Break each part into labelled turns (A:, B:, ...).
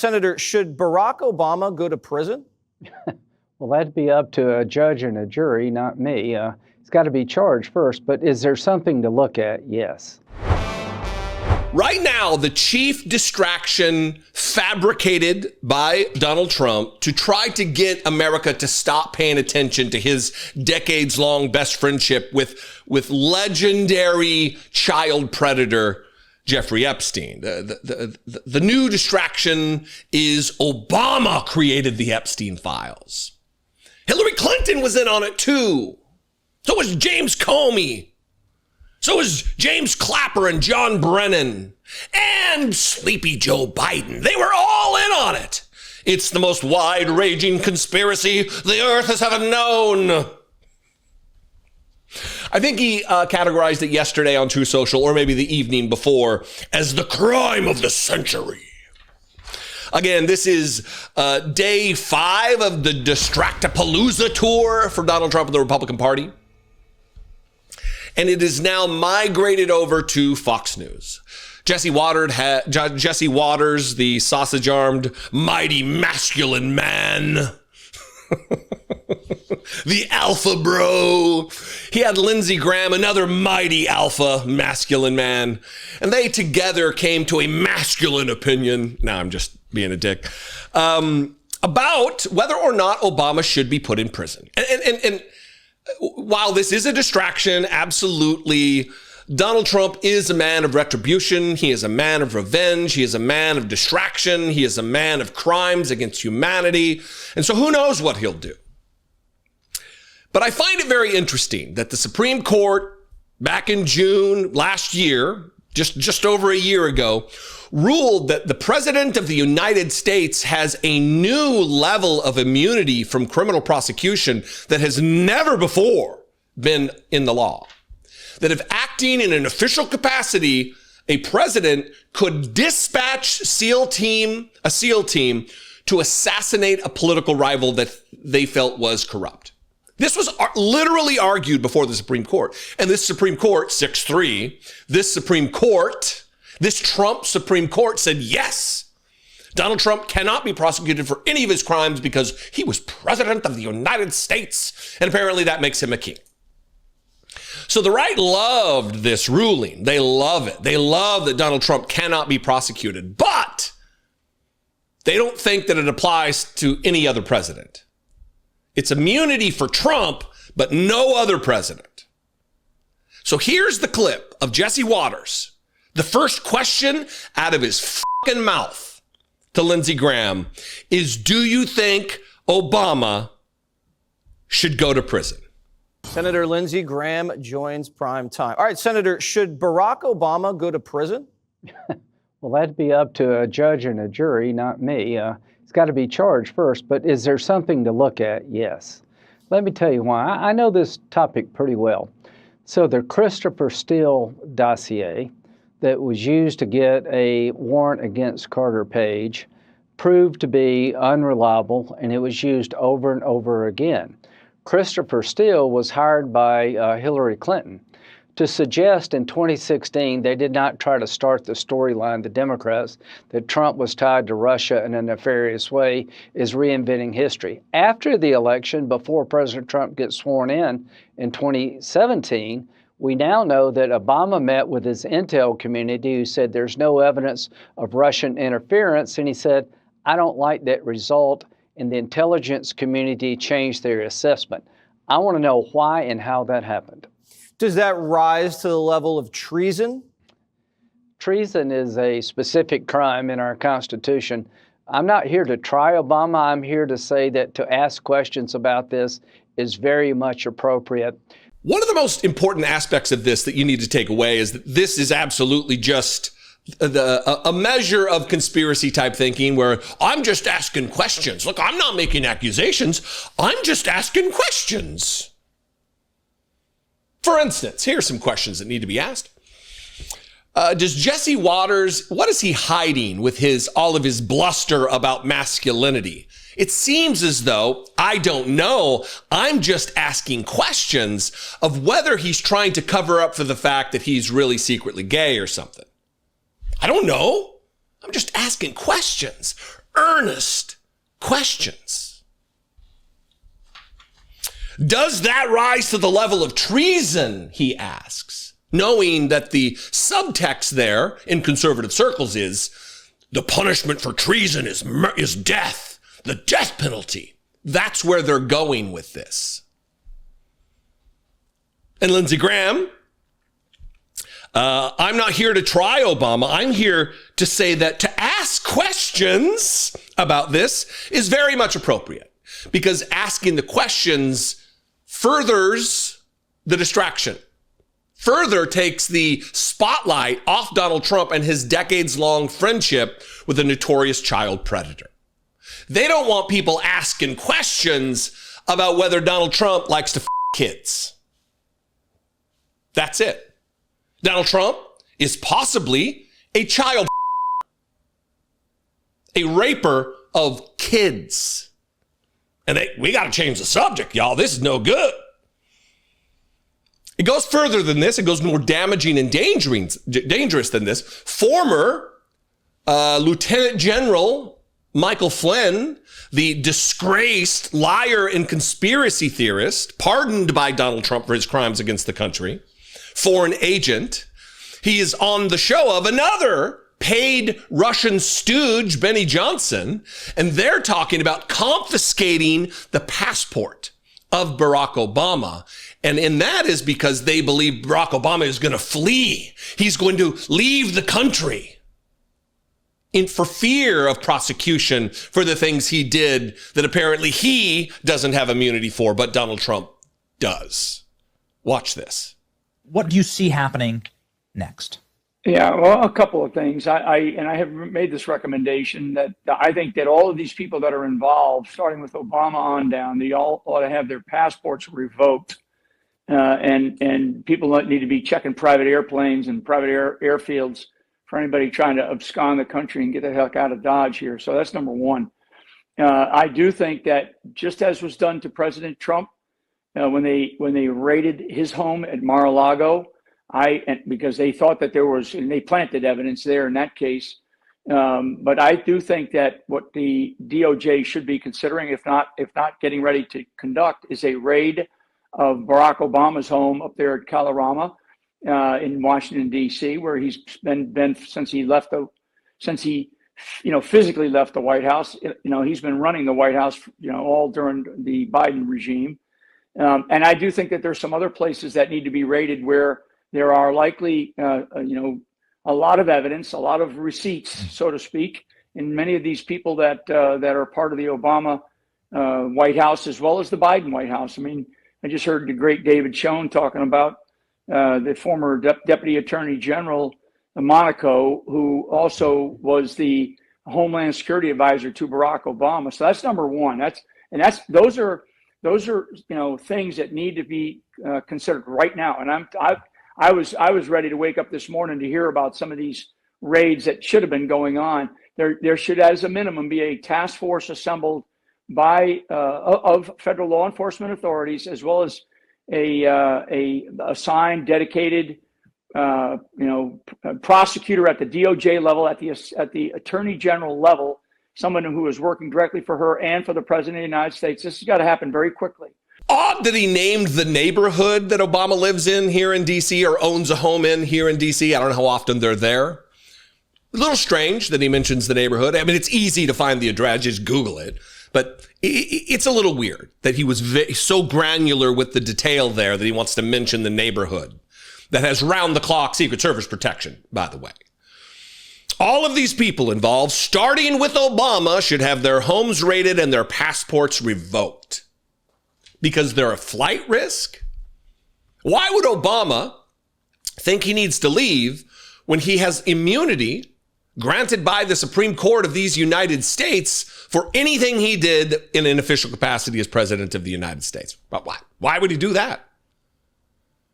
A: Senator, should Barack Obama go to prison?
B: Well, that'd be up to a judge and a jury, not me. He's got to be charged first, but is there something to look at? Yes.
C: Right now, the chief distraction fabricated by Donald Trump to try to get America to stop paying attention to his decades-long best friendship with legendary child predator Jeffrey Epstein. The new distraction is Obama created the Epstein files. Hillary Clinton was in on it too. So was James Comey. So was James Clapper and John Brennan and sleepy Joe Biden. They were all in on it. It's the most wide-ranging conspiracy the earth has ever known. I think he categorized it yesterday on True Social, or maybe the evening before, as the crime of the century. Again, this is day 5 of the Distractapalooza tour for Donald Trump and the Republican Party. And it is now migrated over to Fox News. Jesse Waters, the sausage-armed, mighty masculine man, the alpha bro. He had Lindsey Graham, another mighty alpha masculine man. And they together came to a masculine opinion. Now I'm just being a dick. About whether or not Obama should be put in prison. And while this is a distraction, absolutely, Donald Trump is a man of retribution. He is a man of revenge. He is a man of distraction. He is a man of crimes against humanity. And so who knows what he'll do. But I find it very interesting that the Supreme Court back in June last year, just over a year ago, ruled that the President of the United States has a new level of immunity from criminal prosecution that has never before been in the law. That if acting in an official capacity, a president could dispatch a SEAL team to assassinate a political rival that they felt was corrupt. This was literally argued before the Supreme Court. And this Supreme Court, 6-3, this Trump Supreme Court said, yes, Donald Trump cannot be prosecuted for any of his crimes because he was president of the United States. And apparently that makes him a king. So the right loved this ruling. They love it. They love that Donald Trump cannot be prosecuted, but they don't think that it applies to any other president. It's immunity for Trump, but no other president. So here's the clip of Jesse Waters. The first question out of his fucking mouth to Lindsey Graham is, do you think Obama should go to prison?
A: Senator Lindsey Graham joins Prime Time. All right, Senator, should Barack Obama go to prison?
B: Well, that'd be up to a judge and a jury, not me. He's got to be charged first, but is there something to look at? Yes. Let me tell you why. I know this topic pretty well. So the Christopher Steele dossier that was used to get a warrant against Carter Page proved to be unreliable, and it was used over and over again. Christopher Steele was hired by Hillary Clinton to suggest in 2016 they did not try to start the storyline, the Democrats, that Trump was tied to Russia in a nefarious way is reinventing history. After the election, before President Trump gets sworn in 2017, we now know that Obama met with his intel community who said there's no evidence of Russian interference. And he said, I don't like that result. And the intelligence community changed their assessment. I want to know why and how that happened.
A: Does that rise to the level of treason?
B: Treason is a specific crime in our Constitution. I'm not here to try Obama. I'm here to say that to ask questions about this is very much appropriate.
C: One of the most important aspects of this that you need to take away is that this is absolutely just a measure of conspiracy type thinking where I'm just asking questions. Look, I'm not making accusations. I'm just asking questions. For instance, here's some questions that need to be asked. Does Jesse Waters, what is he hiding with all of his bluster about masculinity? It seems as though, I don't know, I'm just asking questions of whether he's trying to cover up for the fact that he's really secretly gay or something. I don't know. I'm just asking questions. earnest questions. Does that rise to the level of treason, he asks, knowing that the subtext there in conservative circles is the punishment for treason is death, the death penalty. That's where they're going with this. And Lindsey Graham, I'm not here to try Obama. I'm here to say that to ask questions about this is very much appropriate, because asking the questions furthers the distraction, further takes the spotlight off Donald Trump and his decades-long friendship with a notorious child predator. They don't want people asking questions about whether Donald Trump likes to kids. That's it. Donald Trump is possibly a child, a raper of kids. And we got to change the subject, y'all. This is no good. It goes further than this. It goes more damaging and dangerous than this. Former Lieutenant General Michael Flynn, the disgraced liar and conspiracy theorist, pardoned by Donald Trump for his crimes against the country, foreign agent, he is on the show of another paid Russian stooge, Benny Johnson, and they're talking about confiscating the passport of Barack Obama. And that is because they believe Barack Obama is going to flee. He's going to leave the country for fear of prosecution for the things he did that apparently he doesn't have immunity for, but Donald Trump does. Watch this.
D: What do you see happening next?
E: Yeah, well, a couple of things. I have made this recommendation that I think that all of these people that are involved, starting with Obama on down, they all ought to have their passports revoked. And people need to be checking private airplanes and private airfields for anybody trying to abscond the country and get the heck out of Dodge here. So that's number one. I do think that just as was done to President Trump when they raided his home at Mar-a-Lago, because they thought that there was, and they planted evidence there in that case. But I do think that what the DOJ should be considering, if not getting ready to conduct, is a raid of Barack Obama's home up there at Kalorama in Washington, D.C., where he's been since he physically left the White House. He's been running the White House, all during the Biden regime. And I do think that there's some other places that need to be raided where there are likely, a lot of evidence, a lot of receipts, so to speak, in many of these people that are part of the Obama White House as well as the Biden White House. I mean, I just heard the great David Schoen talking about the former Deputy Attorney General Monaco, who also was the Homeland Security Advisor to Barack Obama. So that's number one. Those are things that need to be considered right now. And I was ready to wake up this morning to hear about some of these raids that should have been going on. There should, as a minimum, be a task force assembled by of federal law enforcement authorities, as well as a assigned, dedicated, prosecutor at the DOJ level, at the Attorney General level, someone who is working directly for her and for the President of the United States. This has got to happen very quickly.
C: Odd that he named the neighborhood that Obama lives in here in D.C. or owns a home in here in D.C. I don't know how often they're there. A little strange that he mentions the neighborhood. I mean, it's easy to find the address, just Google it. But it's a little weird that he was so granular with the detail there that he wants to mention the neighborhood that has round-the-clock Secret Service protection, by the way. All of these people involved, starting with Obama, should have their homes raided and their passports revoked because they're a flight risk. Why would Obama think he needs to leave when he has immunity granted by the Supreme Court of these United States for anything he did in an official capacity as president of the United States? But why would he do that?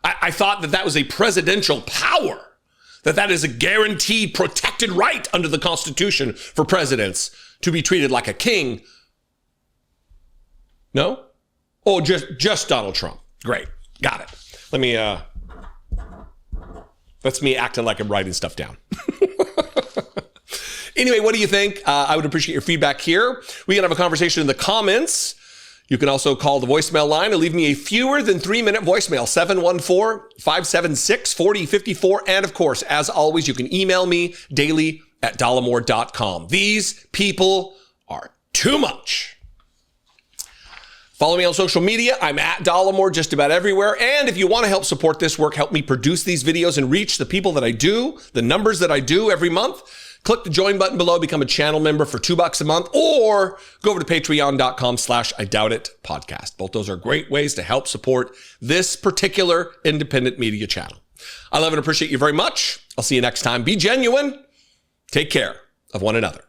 C: I thought that was a presidential power, that is a guaranteed protected right under the Constitution for presidents to be treated like a king. No? Oh, just Donald Trump. Great. Got it. That's me acting like I'm writing stuff down. Anyway, what do you think? I would appreciate your feedback here. We can have a conversation in the comments. You can also call the voicemail line and leave me a fewer than 3-minute voicemail, 714-576-4054. And of course, as always, you can email me daily@dollemore.com. These people are too much. Follow me on social media. I'm at Dollemore just about everywhere. And if you want to help support this work, help me produce these videos and reach the people that I do, the numbers that I do every month, click the join button below, become a channel member for $2 a month, or go over to patreon.com/IDoubtIt podcast. Both those are great ways to help support this particular independent media channel. I love and appreciate you very much. I'll see you next time. Be genuine. Take care of one another.